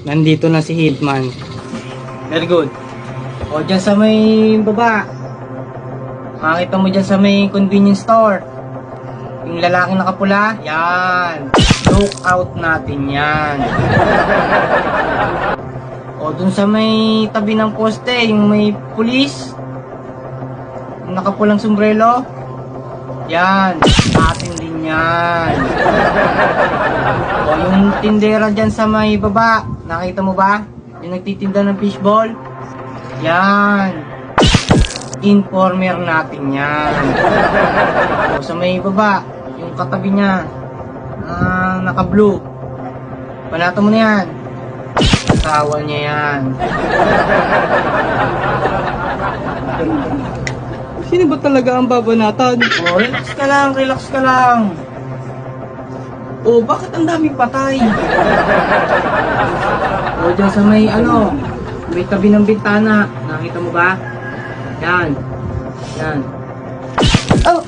Nandito na si Hitman. Very good. O, dyan sa may baba. Makita mo dyan sa may convenience store. Yung lalaking nakapula, yan. Look out natin yan. O, dun sa may tabi ng poste, yung may pulis. Yung nakapulang sombrero. Yan. Atin din yan. O, yung tindera dyan sa may baba. Nakita mo ba? Yung nagtitinda ng fishball. Yan. Informer natin yan. O, sa may baba. Yung katabi niya. Naka-blue. Panato mo na yan. Asawa niya yan. Sino ba talaga ang babanatan? O, relax ka lang, relax ka lang. O, bakit ang daming patay? O, dyan sa may may tabi ng bintana. Nakita mo ba? Yan. Yan. Oh,